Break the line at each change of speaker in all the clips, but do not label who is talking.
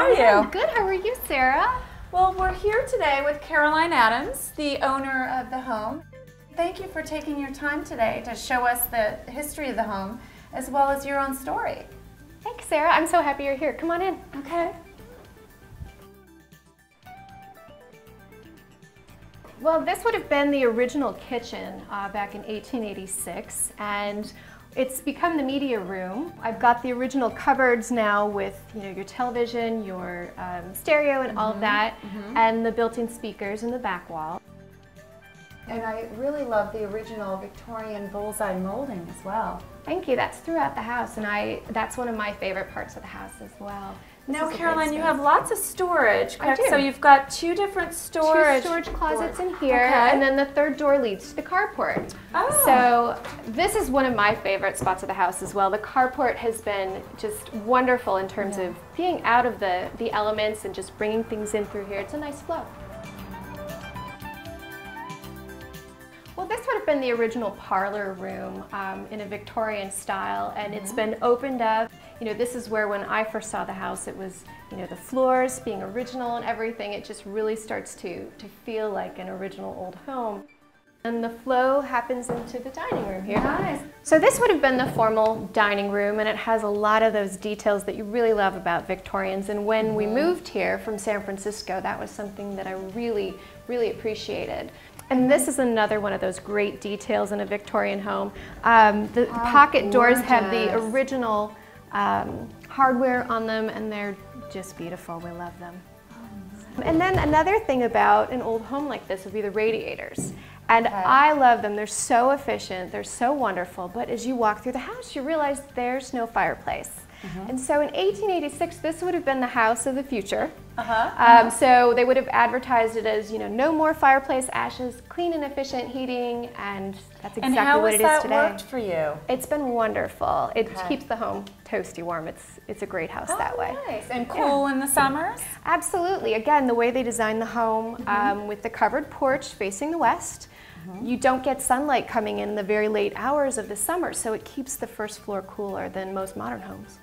are you?
Good, how are you, Sarah?
Well, we're here today with Caroline Adams, the owner of the home. Thank you for taking your time today to show us the history of the home, as well as your own story.
Thanks, Sarah. I'm so happy you're here. Come on in.
Okay.
Well, this would have been the original kitchen back in 1886, and it's become the media room. I've got the original cupboards now with your television, your stereo and all of that, and the built-in speakers in the back wall.
And I really love the original Victorian bullseye molding as well.
Thank you. That's throughout the house, and that's one of my favorite parts of the house as well.
Now, Caroline, you have lots of storage, correct?
I do.
So you've got two different storage
closets in here, and then the third door leads to the carport.
Oh.
So this is one of my favorite spots of the house as well. The carport has been just wonderful in terms of being out of the elements and just bringing things in through here. It's a nice flow. Well, this would have been the original parlor room in a Victorian style, and it's been opened up. This is where when I first saw the house, it was, the floors being original and everything. It just really starts to feel like an original old home. And the flow happens into the dining room here.
Nice.
So this would have been the formal dining room, and it has a lot of those details that you really love about Victorians. And when we moved here from San Francisco, that was something that I really, really appreciated. And this is another one of those great details in a Victorian home. The pocket doors have the original hardware on them, and they're just beautiful. We love them. And then another thing about an old home like this would be the radiators. And I love them. They're so efficient. They're so wonderful. But as you walk through the house, you realize there's no fireplace. And so in 1886, this would have been the house of the future. So they would have advertised it as, no more fireplace ashes, clean and efficient heating, and that's exactly what it is today.
And how has that worked for you?
It's been wonderful. It keeps the home toasty warm. It's a great house that way.
Nice. And cool in the summers?
Absolutely. Again, the way they designed the home with the covered porch facing the west, you don't get sunlight coming in the very late hours of the summer, so it keeps the first floor cooler than most modern homes.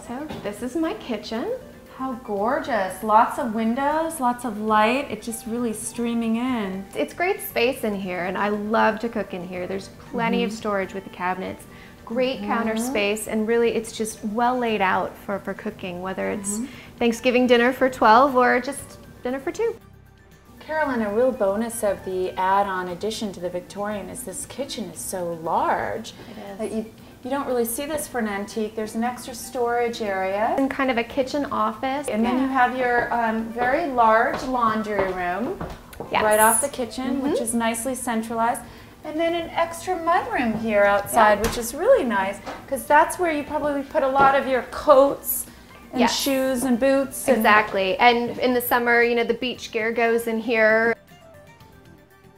So this is my kitchen.
How gorgeous. Lots of windows, lots of light. It's just really streaming in.
It's great space in here, and I love to cook in here. There's plenty of storage with the cabinets. Great counter space, and really it's just well laid out for cooking, whether it's Thanksgiving dinner for 12 or just dinner for 2.
Caroline, a real bonus of the add-on addition to the Victorian is this kitchen is so large that you don't really see this for an antique. There's an extra storage area.
And kind of a kitchen office.
And then you have your very large laundry room right off the kitchen, which is nicely centralized. And then an extra mudroom here outside, which is really nice, because that's where you probably put a lot of your coats and shoes and boots.
Exactly. And in the summer, the beach gear goes in here.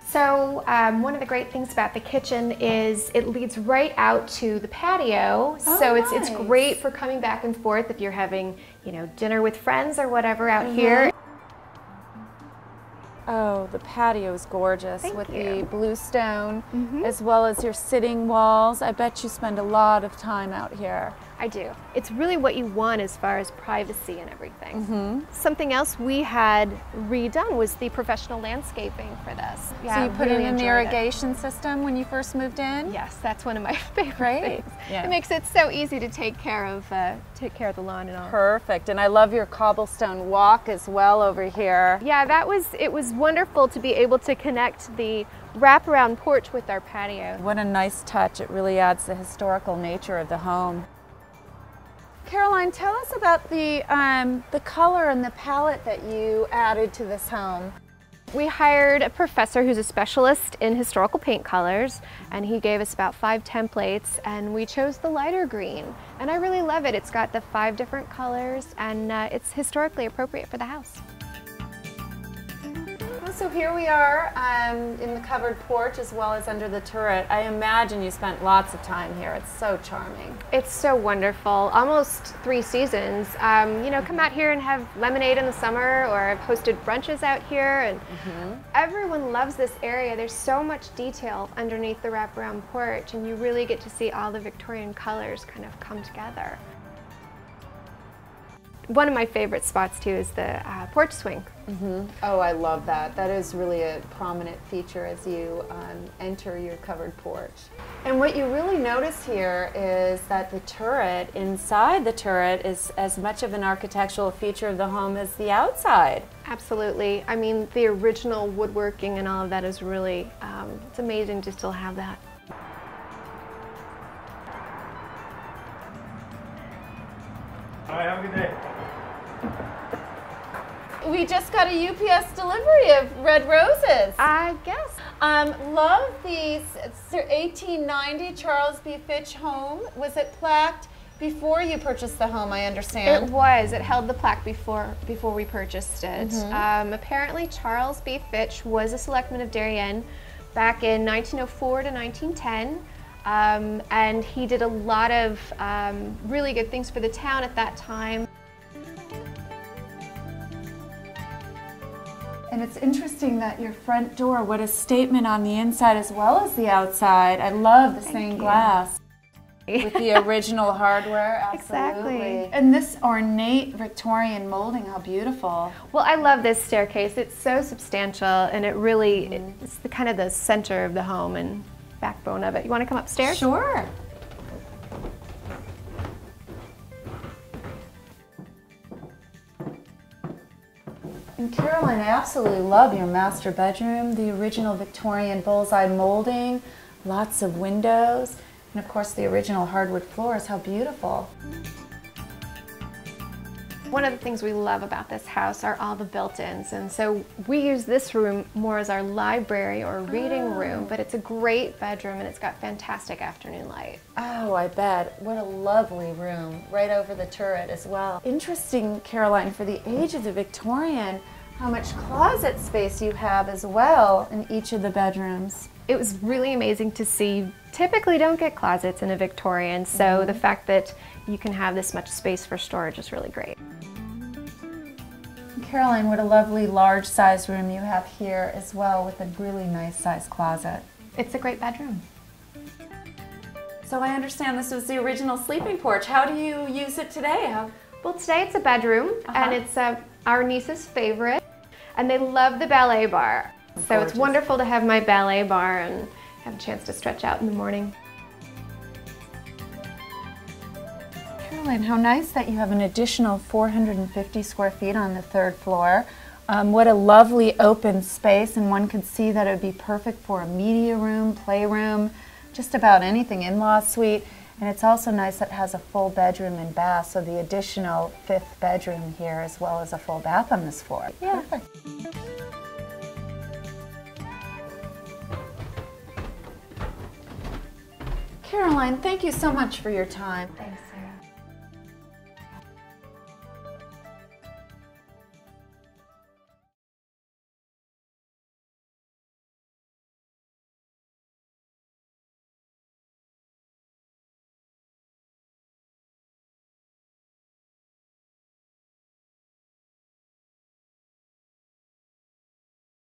So one of the great things about the kitchen is it leads right out to the patio. So it's great for coming back and forth if you're having, dinner with friends or whatever out here.
Oh, the patio is gorgeous with the blue stone, as well as your sitting walls. I bet you spend a lot of time out here.
I do. It's really what you want as far as privacy and everything. Something else we had redone was the professional landscaping for this.
So you put in an irrigation system when you first moved in?
Yes, that's one of my favorite things. It makes it so easy to take care of the lawn and all.
Perfect. And I love your cobblestone walk as well over here.
Yeah, it was wonderful to be able to connect the wraparound porch with our patio.
What a nice touch. It really adds the historical nature of the home. Caroline, tell us about the color and the palette that you added to this home.
We hired a professor who's a specialist in historical paint colors, and he gave us about 5 templates, and we chose the lighter green. And I really love it. It's got the 5 different colors, and it's historically appropriate for the house.
So here we are in the covered porch as well as under the turret. I imagine you spent lots of time here. It's so charming.
It's so wonderful. Almost 3 seasons. You know, come out here and have lemonade in the summer, or I've hosted brunches out here, and everyone loves this area. There's so much detail underneath the wraparound porch, and you really get to see all the Victorian colors kind of come together. One of my favorite spots too is the porch swing.
Oh, I love that. That is really a prominent feature as you enter your covered porch. And what you really notice here is that the turret, inside the turret, is as much of an architectural feature of the home as the outside.
Absolutely. I mean, the original woodworking and all of that is really, it's amazing to still have that.
All right, have a good day.
We just got a UPS delivery of red roses.
I guess.
Love these. It's 1890 Charles B. Fitch home. Was it plaqued before you purchased the home, I understand?
It was. It held the plaque before we purchased it. Apparently Charles B. Fitch was a selectman of Darien back in 1904 to 1910. And he did a lot of really good things for the town at that time.
And it's interesting that your front door, what a statement on the inside as well as the outside. I love the stained glass with the original hardware. Absolutely.
Exactly.
And this ornate Victorian molding, how beautiful.
Well, I love this staircase. It's so substantial, and it really, it's the kind of the center of the home and backbone of it. You want to come upstairs?
Sure. And Caroline, I absolutely love your master bedroom, the original Victorian bullseye molding, lots of windows, and of course the original hardwood floors. How beautiful.
One of the things we love about this house are all the built-ins, and so we use this room more as our library or reading room, but it's a great bedroom and it's got fantastic afternoon light.
Oh, I bet. What a lovely room, right over the turret as well. Interesting, Caroline, for the age of the Victorian, how much closet space you have as well in each of the bedrooms.
It was really amazing to see. Typically don't get closets in a Victorian, so the fact that you can have this much space for storage is really great.
Caroline, what a lovely large size room you have here as well, with a really nice size closet.
It's a great bedroom.
So I understand this was the original sleeping porch. How do you use it today?
Well, today it's a bedroom, and it's our niece's favorite, and they love the ballet bar. So it's wonderful to have my ballet bar and have a chance to stretch out in the morning.
Caroline, how nice that you have an additional 450 square feet on the 3rd floor. What a lovely open space, and one could see that it would be perfect for a media room, playroom, just about anything, in-law suite. And it's also nice that it has a full bedroom and bath, so the additional 5th bedroom here as well as a full bath on this floor.
Yeah.
Perfect. Caroline, thank you so much for your time.